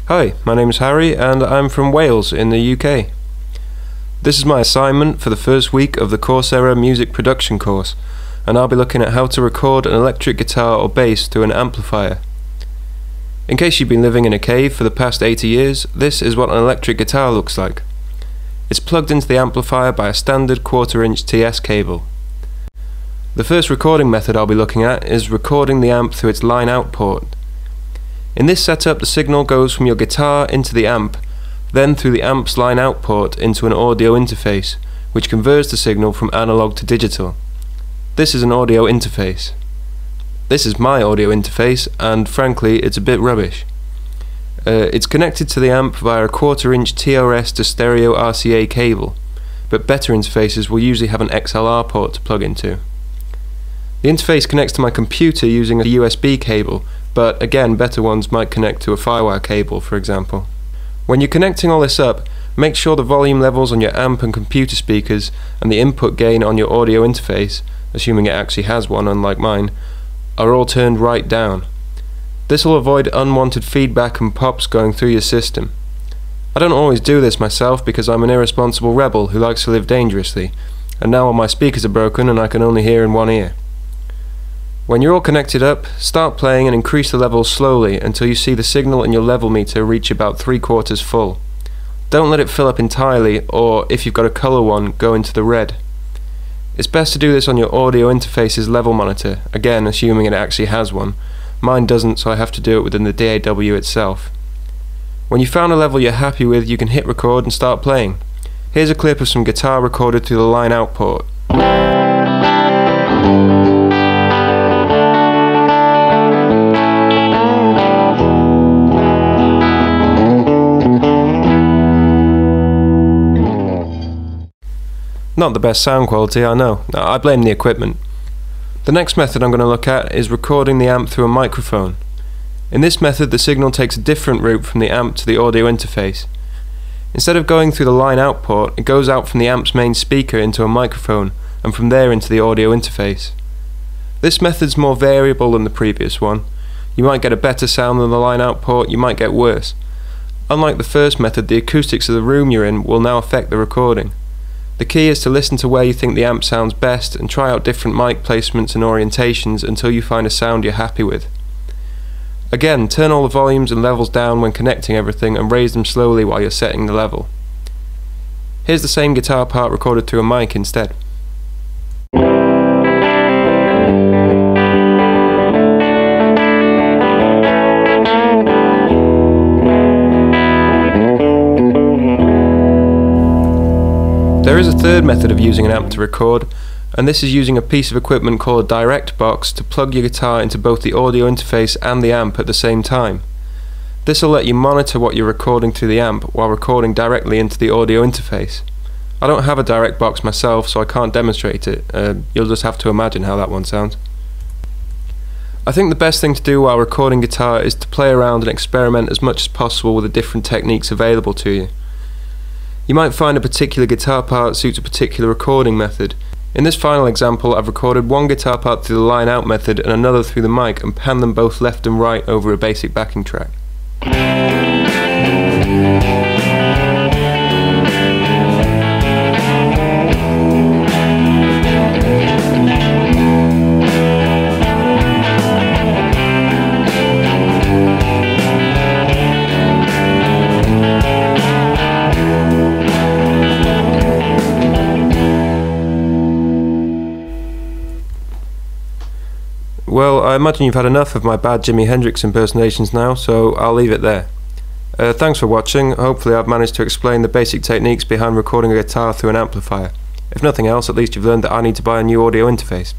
Hi, my name is Harry and I'm from Wales in the UK. This is my assignment for the first week of the Coursera Music Production course, and I'll be looking at how to record an electric guitar or bass through an amplifier. In case you've been living in a cave for the past 80 years, this is what an electric guitar looks like. It's plugged into the amplifier by a standard 1/4 inch TS cable. The first recording method I'll be looking at is recording the amp through its line out port. In this setup, the signal goes from your guitar into the amp, then through the amp's line out port into an audio interface, which converts the signal from analog to digital. This is an audio interface. This is my audio interface, and frankly it's a bit rubbish. It's connected to the amp via a 1/4 inch TRS to stereo RCA cable, but better interfaces will usually have an XLR port to plug into. The interface connects to my computer using a USB cable, but again, better ones might connect to a Firewire cable, for example. When you're connecting all this up, make sure the volume levels on your amp and computer speakers and the input gain on your audio interface, assuming it actually has one unlike mine, are all turned right down. This will avoid unwanted feedback and pops going through your system. I don't always do this myself because I'm an irresponsible rebel who likes to live dangerously, and now all my speakers are broken and I can only hear in one ear. When you're all connected up, start playing and increase the levels slowly until you see the signal in your level meter reach about 3/4 full. Don't let it fill up entirely, or if you've got a colour one, go into the red. It's best to do this on your audio interface's level monitor, again assuming it actually has one. Mine doesn't, so I have to do it within the DAW itself. When you've found a level you're happy with, you can hit record and start playing. Here's a clip of some guitar recorded through the line out port. Not the best sound quality, I know. I blame the equipment. The next method I'm going to look at is recording the amp through a microphone. In this method, the signal takes a different route from the amp to the audio interface. Instead of going through the line out port, it goes out from the amp's main speaker into a microphone, and from there into the audio interface. This method's more variable than the previous one. You might get a better sound than the line out port, you might get worse. Unlike the first method, the acoustics of the room you're in will now affect the recording. The key is to listen to where you think the amp sounds best and try out different mic placements and orientations until you find a sound you're happy with. Again, turn all the volumes and levels down when connecting everything and raise them slowly while you're setting the level. Here's the same guitar part recorded through a mic instead. There is a third method of using an amp to record, and this is using a piece of equipment called a direct box to plug your guitar into both the audio interface and the amp at the same time. This will let you monitor what you're recording through the amp while recording directly into the audio interface. I don't have a direct box myself, so I can't demonstrate it. You'll just have to imagine how that one sounds. I think the best thing to do while recording guitar is to play around and experiment as much as possible with the different techniques available to you. You might find a particular guitar part suits a particular recording method. In this final example, I've recorded one guitar part through the line out method and another through the mic and panned them both left and right over a basic backing track. Well, I imagine you've had enough of my bad Jimi Hendrix impersonations now, so I'll leave it there. Thanks for watching. Hopefully I've managed to explain the basic techniques behind recording a guitar through an amplifier. If nothing else, at least you've learned that I need to buy a new audio interface.